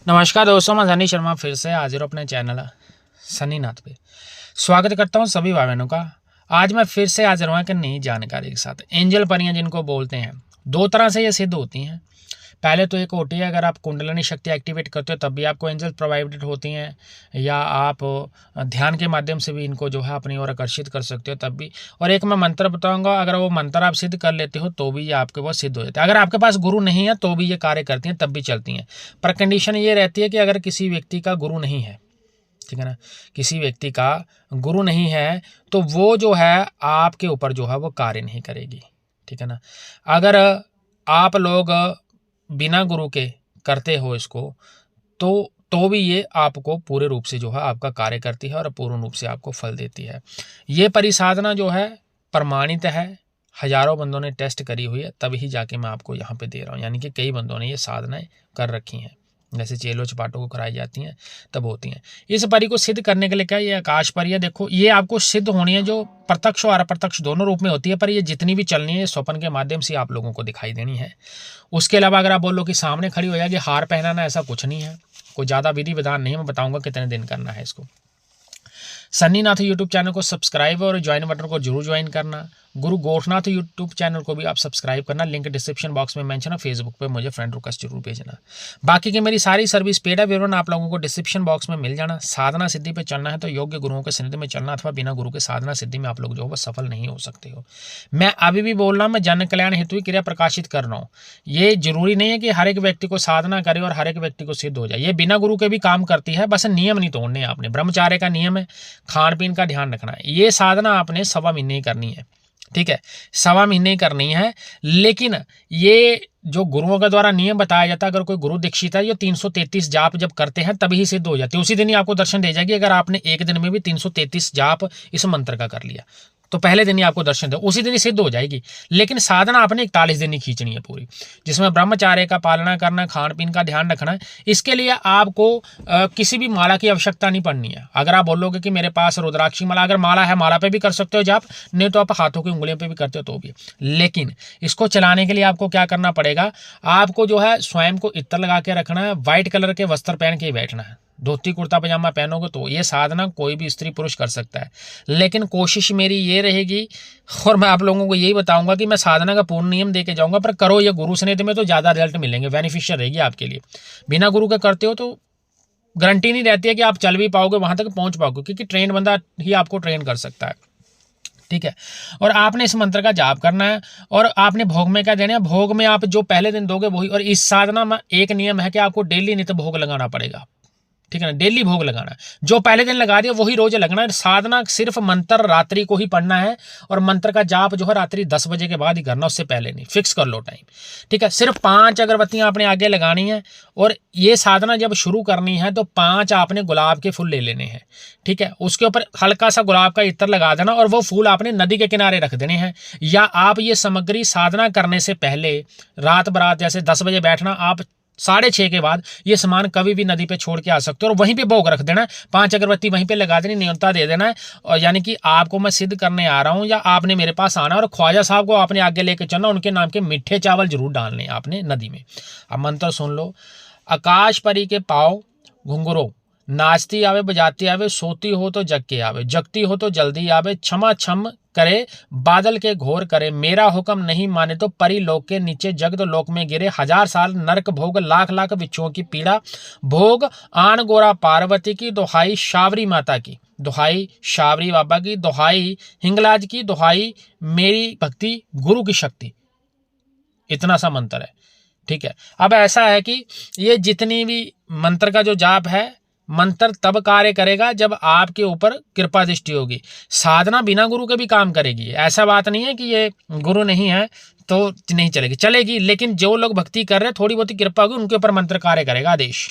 नमस्कार दोस्तों, मैं सनी शर्मा फिर से हाजिर हूँ अपने चैनल सनी नाथ पे। स्वागत करता हूँ सभी भाई बहनों का। आज मैं फिर से हाजिर हुआ कि नई जानकारी के साथ। एंजल परियां जिनको बोलते हैं, दो तरह से ये सिद्ध होती हैं। पहले तो एक होती है, अगर आप कुंडलिनी शक्ति एक्टिवेट करते हो तब भी आपको एंजल प्रोवाइडेड होती हैं, या आप ध्यान के माध्यम से भी इनको जो है अपनी ओर आकर्षित कर सकते हो तब भी। और एक मैं मंत्र बताऊंगा, अगर वो मंत्र आप सिद्ध कर लेते हो तो भी ये आपके पास सिद्ध हो जाते हैं। अगर आपके पास गुरु नहीं है तो भी ये कार्य करती हैं, तब भी चलती हैं। पर कंडीशन ये रहती है कि अगर किसी व्यक्ति का गुरु नहीं है, ठीक है ना, किसी व्यक्ति का गुरु नहीं है तो वो जो है आपके ऊपर जो है वो कार्य नहीं करेगी, ठीक है ना। अगर आप लोग बिना गुरु के करते हो इसको तो भी ये आपको पूरे रूप से जो है आपका कार्य करती है और पूर्ण रूप से आपको फल देती है। ये परिसाधना जो है प्रमाणित है, हजारों बंदों ने टेस्ट करी हुई है, तभी जाके मैं आपको यहाँ पे दे रहा हूँ। यानी कि कई बंदों ने ये साधनाएं कर रखी हैं, जैसे चेलो चपाटों को कराई जाती हैं तब होती हैं। इस परी को सिद्ध करने के लिए क्या, ये आकाश परी है। देखो, ये आपको सिद्ध होनी है, जो प्रत्यक्ष और अप्रत्यक्ष दोनों रूप में होती है, पर ये जितनी भी चलनी है स्वप्न के माध्यम से आप लोगों को दिखाई देनी है। उसके अलावा अगर आप बोलो कि सामने खड़ी हो जाएगी, हार पहनाना, ऐसा कुछ नहीं है। कोई ज़्यादा विधि विधान नहीं है, मैं बताऊंगा कितने दिन करना है इसको। सन्नी नाथ यूट्यूब चैनल को सब्सक्राइब और ज्वाइन बटन को जरूर ज्वाइन करना। गुरु गोरखनाथ यूट्यूब चैनल को भी आप सब्सक्राइब करना, लिंक डिस्क्रिप्शन बॉक्स में मेंशन है। फेसबुक पे मुझे फ्रेंड रिक्वेस्ट जरूर भेजना। बाकी की मेरी सारी सर्विस पेड है, विवरण आप लोगों को डिस्क्रिप्शन बॉक्स में मिल जाना। साधना सिद्धि पे चलना है तो योग्य गुरुओं के सन्निधि में चलना, अथवा बिना गुरु के साधना सिद्धि में आप लोग जो है सफल नहीं हो सकते हो। मैं अभी भी बोल रहा हूँ, मैं जन कल्याण हेतु ही क्रिया प्रकाशित कर रहा हूँ। ये जरूरी नहीं है कि हर एक व्यक्ति को साधना करे और हर एक व्यक्ति को सिद्ध हो जाए। ये बिना गुरु के भी काम करती है, बस नियम नहीं तोड़ने आपने। ब्रह्मचार्य का नियम है, खान पीन का ध्यान रखना है। ये साधना आपने 1.25 महीने ही करनी है, ठीक है, 1.25 महीने ही करनी है। लेकिन ये जो गुरुओं के द्वारा नियम बताया जाता है, अगर कोई गुरु दीक्षित है, ये 333 जाप जब करते हैं तभी सिद्ध हो जाती है। उसी दिन ही आपको दर्शन दे जाएगी। अगर आपने एक दिन में भी 333 जाप इस मंत्र का कर लिया तो पहले दिन ही आपको दर्शन दे, उसी दिन ही सिद्ध हो जाएगी। लेकिन साधना आपने 41 दिन ही खींचनी है पूरी, जिसमें ब्रह्मचार्य का पालना करना, खान पीन का ध्यान रखना है। इसके लिए आपको किसी भी माला की आवश्यकता नहीं पड़नी है। अगर आप बोलोगे कि मेरे पास रुद्राक्षी माला, अगर माला है माला पे भी कर सकते हो जाप, नहीं तो आप हाथों की उंगलियों पे भी करते हो तो भी। लेकिन इसको चलाने के लिए आपको क्या करना पड़ेगा, आपको जो है स्वयं को इत्र लगा के रखना है, व्हाइट कलर के वस्त्र पहन के ही बैठना है। धोती कुर्ता पजामा पहनोगे तो ये साधना कोई भी स्त्री पुरुष कर सकता है। लेकिन कोशिश मेरी ये रहेगी, और मैं आप लोगों को यही बताऊंगा कि मैं साधना का पूर्ण नियम दे के जाऊंगा, पर करो ये गुरु सनिधि में तो ज़्यादा रिजल्ट मिलेंगे, बेनिफिशियल रहेगी आपके लिए। बिना गुरु के करते हो तो गारंटी नहीं रहती है कि आप चल भी पाओगे, वहां तक पहुंच पाओगे, क्योंकि ट्रेन बंदा ही आपको ट्रेन कर सकता है, ठीक है। और आपने इस मंत्र का जाप करना है, और आपने भोग में क्या देना है, भोग में आप जो पहले दिन दोगे वही। और इस साधना में एक नियम है कि आपको डेली नित्य भोग लगाना पड़ेगा, ठीक है ना, डेली भोग लगाना है। जो पहले दिन लगा दिया वही रोज लगना है। साधना सिर्फ मंत्र रात्रि को ही पढ़ना है, और मंत्र का जाप जो है रात्रि 10 बजे के बाद ही करना, उससे पहले नहीं। फिक्स कर लो टाइम, ठीक है। सिर्फ 5 अगरबत्तियां आपने आगे लगानी है, और ये साधना जब शुरू करनी है तो 5 आपने गुलाब के फूल ले लेने हैं, ठीक है। उसके ऊपर हल्का सा गुलाब का इत्र लगा देना, और वो फूल आपने नदी के किनारे रख देने हैं। या आप ये सामग्री साधना करने से पहले रात बरात, जैसे 10 बजे बैठना, आप 6:30 के बाद ये सामान कभी भी नदी पे छोड़ के आ सकते हो, और वहीं पे भोग रख देना है। 5 अगरबत्ती वहीं पे लगा देनी, न्योता दे देना है। और यानी कि आपको मैं सिद्ध करने आ रहा हूं, या आपने मेरे पास आना, और ख्वाजा साहब को आपने आगे लेके चलना। उनके नाम के मीठे चावल जरूर डालने आपने नदी में। अब मंत्र सुन लो। आकाश परी के पाँव घुंघरो, नाचती आवे बजाती आवे, सोती हो तो जग के आवे, जगती हो तो जल्दी आवे, क्षमा छम करे बादल के घोर करे, मेरा हुक्म नहीं माने तो परी लोक के नीचे जगत लोक में गिरे, 1000 साल नरक भोग, लाख लाख बिच्छुओं की पीड़ा भोग, आन गोरा पार्वती की दुहाई, शावरी माता की दुहाई, शावरी बाबा की दुहाई, हिंगलाज की दुहाई, मेरी भक्ति गुरु की शक्ति। इतना सा मंत्र है, ठीक है। अब ऐसा है कि ये जितनी भी मंत्र का जो जाप है, मंत्र तब कार्य करेगा जब आपके ऊपर कृपा दृष्टि होगी। साधना बिना गुरु के भी काम करेगी, ऐसा बात नहीं है कि ये गुरु नहीं है तो नहीं चलेगी, चलेगी। लेकिन जो लोग भक्ति कर रहे हैं, थोड़ी बहुत कृपा होगी, उनके ऊपर मंत्र कार्य करेगा, आदेश।